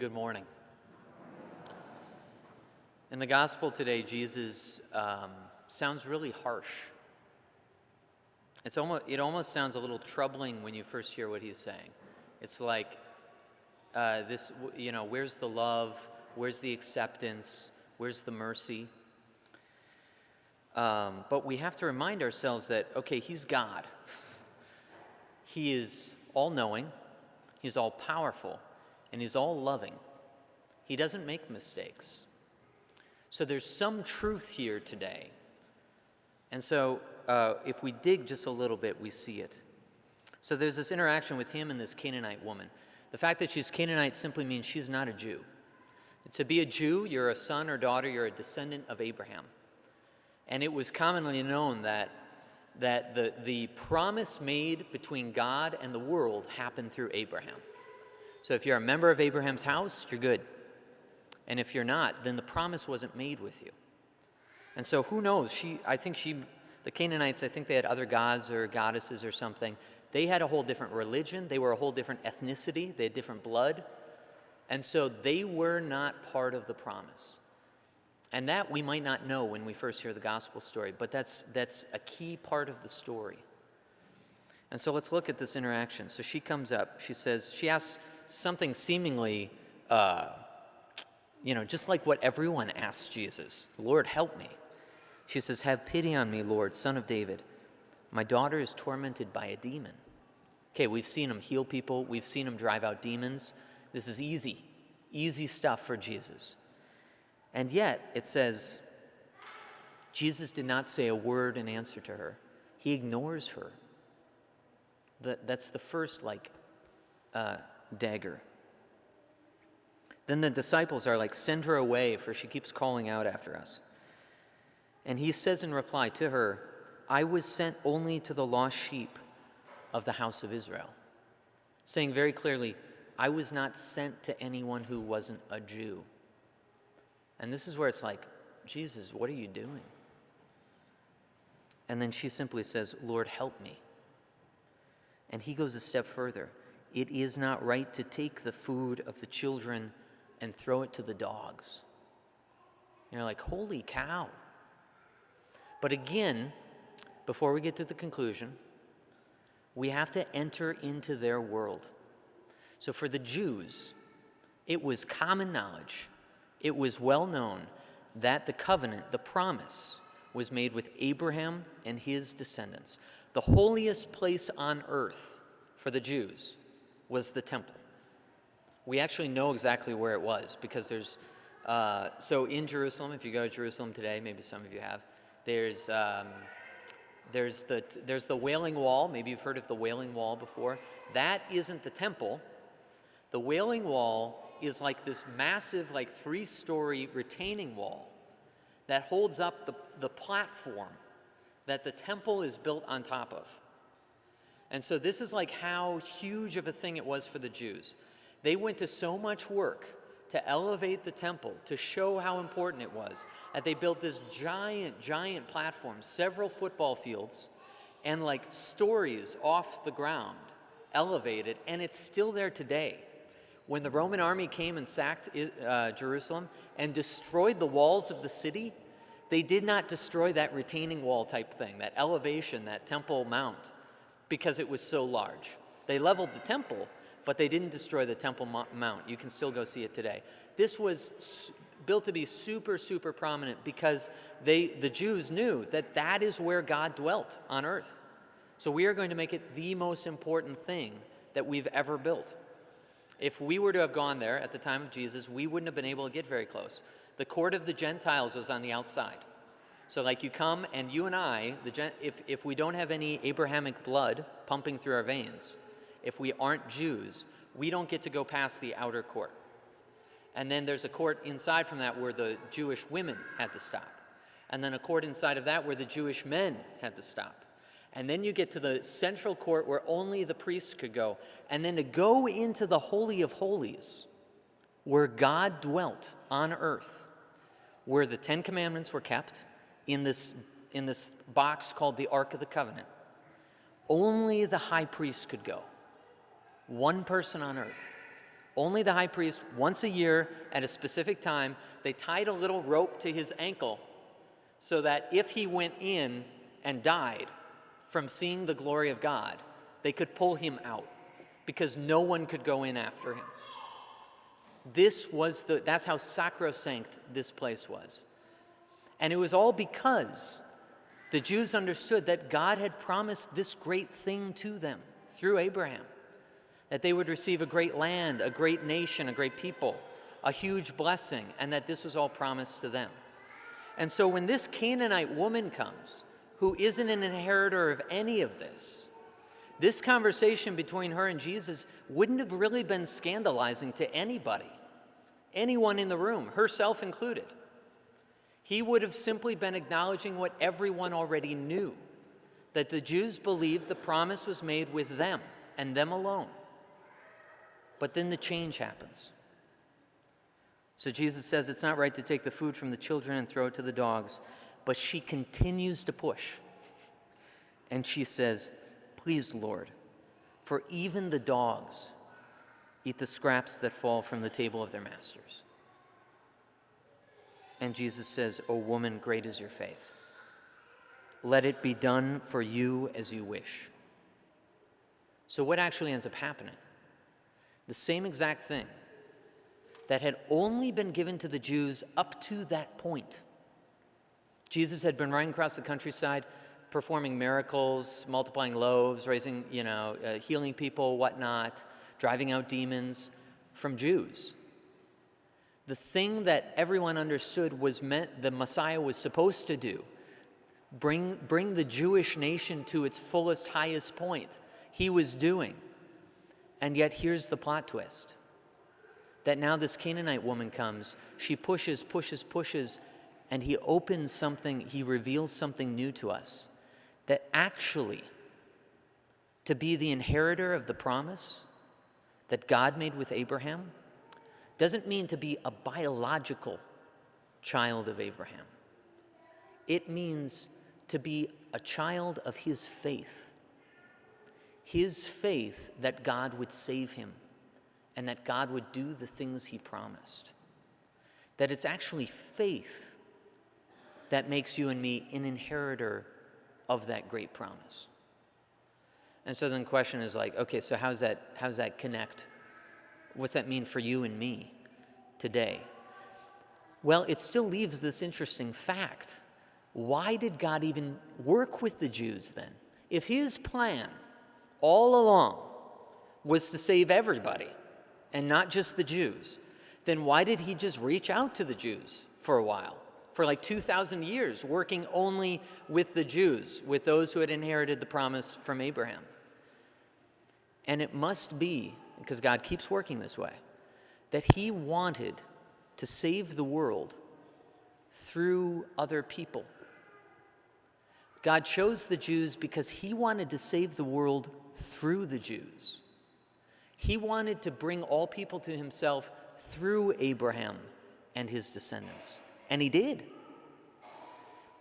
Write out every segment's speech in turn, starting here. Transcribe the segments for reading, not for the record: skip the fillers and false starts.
Good morning. In the gospel today, Jesus sounds really harsh. It almost sounds a little troubling when you first hear what he's saying. It's like where's the love? Where's the acceptance? Where's the mercy? But we have to remind ourselves that, okay, he's God. He is all-knowing, he's all-powerful, and he's all-loving. He doesn't make mistakes. So there's some truth here today. And so if we dig just a little bit, we see it. So there's this interaction with him and this Canaanite woman. The fact that she's Canaanite simply means she's not a Jew. To be a Jew, you're a son or daughter, you're a descendant of Abraham. And it was commonly known that the promise made between God and the world happened through Abraham. So if you're a member of Abraham's house, you're good. And if you're not, then the promise wasn't made with you. And so who knows? The Canaanites, I think they had other gods or goddesses or something. They had a whole different religion. They were a whole different ethnicity. They had different blood. And so they were not part of the promise. And that we might not know when we first hear the gospel story, but that's a key part of the story. And so let's look at this interaction. So she comes up, she asks something seemingly, just like what everyone asks Jesus, Lord, help me. She says, have pity on me, Lord, Son of David. My daughter is tormented by a demon. Okay, we've seen him heal people. We've seen him drive out demons. This is easy stuff for Jesus. And yet, it says, Jesus did not say a word in answer to her. He ignores her. That's the first, dagger. Then the disciples are like, send her away, for she keeps calling out after us. And he says in reply to her, I was sent only to the lost sheep of the house of Israel. Saying very clearly, I was not sent to anyone who wasn't a Jew. And this is where it's like, Jesus, what are you doing? And then she simply says, Lord, help me. And he goes a step further. It is not right to take the food of the children and throw it to the dogs. And you're like, holy cow. But again, before we get to the conclusion, we have to enter into their world. So for the Jews, it was common knowledge. It was well known that the covenant, the promise, was made with Abraham and his descendants. The holiest place on earth for the Jews was the temple. We actually know exactly where it was because there's, so in Jerusalem, if you go to Jerusalem today, maybe some of you have, there's the Wailing Wall. Maybe you've heard of the Wailing Wall before. That isn't the temple. The Wailing Wall is like this massive, 3-story retaining wall that holds up the platform that the temple is built on top of. And so this is like how huge of a thing it was for the Jews. They went to so much work to elevate the temple, to show how important it was, that they built this giant platform, several football fields, and stories off the ground, elevated, and it's still there today. When the Roman army came and sacked Jerusalem and destroyed the walls of the city, they did not destroy that retaining wall type thing, that elevation, that temple mount, because it was so large. They leveled the temple, but they didn't destroy the temple mount. You can still go see it today. This was built to be super, super prominent because the Jews knew that is where God dwelt on earth. So we are going to make it the most important thing that we've ever built. If we were to have gone there at the time of Jesus, we wouldn't have been able to get very close. The court of the Gentiles was on the outside. So you come and you and I, if we don't have any Abrahamic blood pumping through our veins, if we aren't Jews, we don't get to go past the outer court. And then there's a court inside from that where the Jewish women had to stop. And then a court inside of that where the Jewish men had to stop. And then you get to the central court where only the priests could go. And then to go into the Holy of Holies, where God dwelt on earth, where the 10 Commandments were kept in this box called the Ark of the Covenant. Only the high priest could go. One person on earth. Only the high priest, once a year at a specific time, they tied a little rope to his ankle so that if he went in and died from seeing the glory of God, they could pull him out because no one could go in after him. That's how sacrosanct this place was. And it was all because the Jews understood that God had promised this great thing to them through Abraham, that they would receive a great land, a great nation, a great people, a huge blessing, and that this was all promised to them. And so when this Canaanite woman comes, who isn't an inheritor of any of this conversation between her and Jesus wouldn't have really been scandalizing to anybody, anyone in the room, herself included. He would have simply been acknowledging what everyone already knew, that the Jews believed the promise was made with them and them alone. But then the change happens. So Jesus says it's not right to take the food from the children and throw it to the dogs, but she continues to push. And she says, "Please, Lord, for even the dogs eat the scraps that fall from the table of their masters." And Jesus says, "O woman, great is your faith. Let it be done for you as you wish." So what actually ends up happening? The same exact thing that had only been given to the Jews up to that point. Jesus had been running across the countryside, performing miracles, multiplying loaves, raising, healing people, whatnot, driving out demons from Jews. The thing that everyone understood was meant the Messiah was supposed to do, bring the Jewish nation to its fullest, highest point, he was doing. And yet here's the plot twist, that now this Canaanite woman comes, she pushes, and he opens something, he reveals something new to us, that actually to be the inheritor of the promise that God made with Abraham doesn't mean to be a biological child of Abraham. It means to be a child of his faith that God would save him and that God would do the things he promised. That it's actually faith that makes you and me an inheritor of that great promise. And so then the question is like, okay, so how's that connect? What's that mean for you and me today? Well, it still leaves this interesting fact. Why did God even work with the Jews then? If his plan all along was to save everybody and not just the Jews, then why did he just reach out to the Jews for a while? For like 2,000 years, working only with the Jews, with those who had inherited the promise from Abraham. And it must be, because God keeps working this way, that he wanted to save the world through other people. God chose the Jews because he wanted to save the world through the Jews. He wanted to bring all people to himself through Abraham and his descendants. And he did.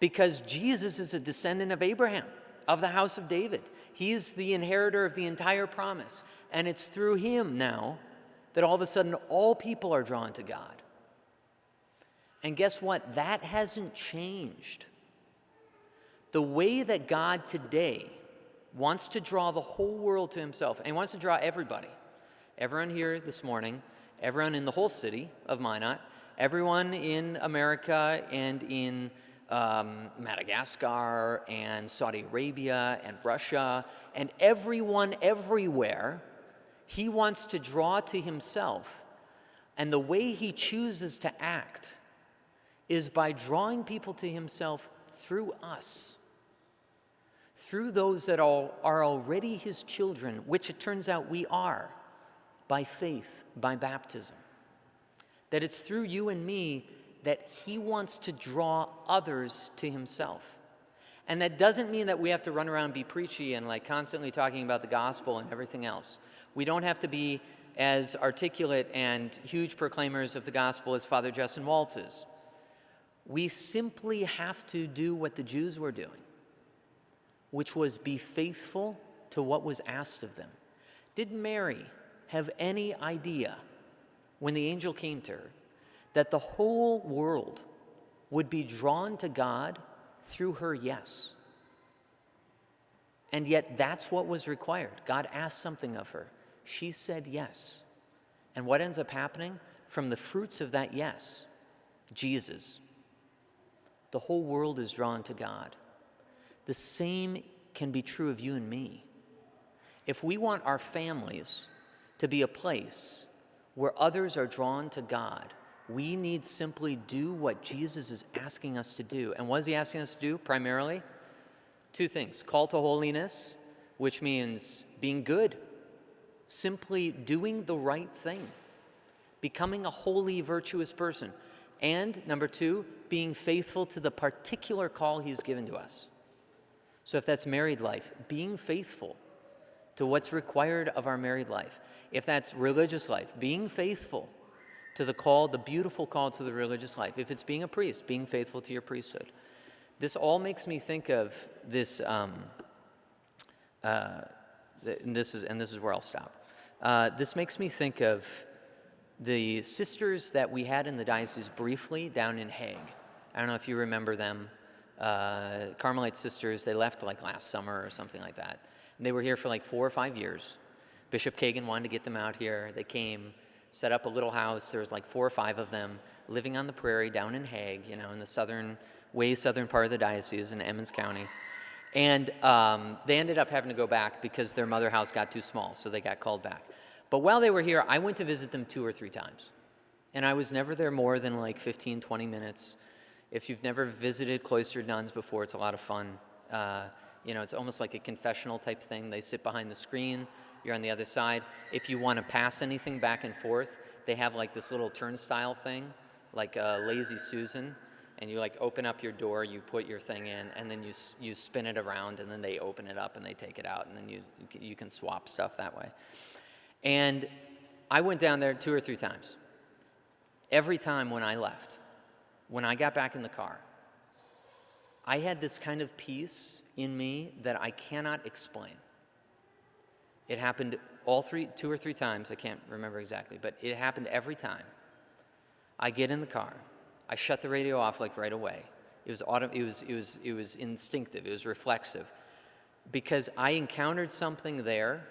Because Jesus is a descendant of Abraham, of the house of David. He's the inheritor of the entire promise. And it's through him now that all of a sudden all people are drawn to God. And guess what? That hasn't changed. The way that God today wants to draw the whole world to himself, and he wants to draw everybody, everyone here this morning, everyone in the whole city of Minot, everyone in America and in Madagascar and Saudi Arabia and Russia and everyone everywhere, he wants to draw to himself. And the way he chooses to act is by drawing people to himself through us, through those that are already his children, which it turns out we are, by faith, by baptism. That it's through you and me that he wants to draw others to himself. And that doesn't mean that we have to run around and be preachy and like constantly talking about the gospel and everything else. We don't have to be as articulate and huge proclaimers of the gospel as Father Justin Waltz is. We simply have to do what the Jews were doing, which was be faithful to what was asked of them. Did Mary have any idea when the angel came to her, that the whole world would be drawn to God through her yes. And yet that's what was required. God asked something of her. She said yes. And what ends up happening? From the fruits of that yes, Jesus, the whole world is drawn to God. The same can be true of you and me. If we want our families to be a place where others are drawn to God, we need simply do what Jesus is asking us to do. And what is he asking us to do primarily? Two things. Call to holiness, which means being good, simply doing the right thing, becoming a holy, virtuous person. And number two, being faithful to the particular call he's given to us. So if that's married life, being faithful to what's required of our married life. If that's religious life, being faithful to the call, the beautiful call to the religious life. If it's being a priest, being faithful to your priesthood. This all makes me think of this, and this is where I'll stop. This makes me think of the sisters that we had in the diocese briefly down in Hague. I don't know if you remember them. Carmelite sisters, they left like last summer or something like that. And they were here for like 4 or 5 years. Bishop Kagan wanted to get them out here. They came, set up a little house. There was like 4 or 5 of them living on the prairie down in Hague, you know, in the way southern part of the diocese in Emmons County. And they ended up having to go back because their mother house got too small, so they got called back. But while they were here, I went to visit them 2 or 3 times. And I was never there more than like 15, 20 minutes. If you've never visited cloistered nuns before, it's a lot of fun. You know, it's almost like a confessional type thing. They sit behind the screen. You're on the other side. If you want to pass anything back and forth, they have like this little turnstile thing, like Lazy Susan. And you like open up your door, you put your thing in, and then you spin it around, and then they open it up and they take it out, and then you can swap stuff that way. And I went down there 2 or 3 times. Every time when I left, when I got back in the car, I had this kind of peace in me that I cannot explain. It happened 2 or 3 times. I can't remember exactly, but it happened every time. I get in the car. I shut the radio off like right away. It was instinctive. It was reflexive, because I encountered something there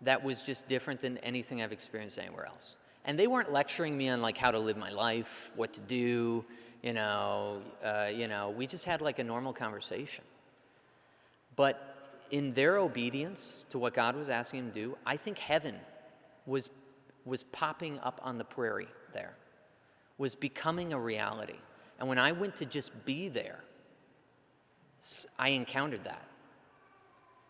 that was just different than anything I've experienced anywhere else. And they weren't lecturing me on like how to live my life, what to do. You know, we just had like a normal conversation. But in their obedience to what God was asking them to do, I think heaven was popping up on the prairie there, was becoming a reality. And when I went to just be there, I encountered that,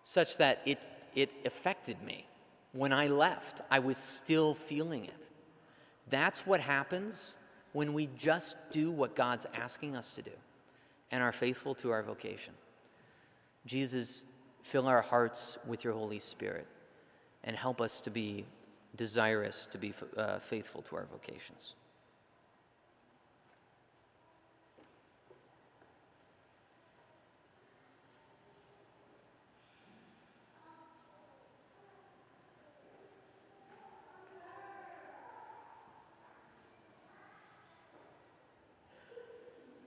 such that it affected me. When I left, I was still feeling it. That's what happens when we just do what God's asking us to do and are faithful to our vocation. Jesus, fill our hearts with your Holy Spirit and help us to be desirous to be faithful to our vocations.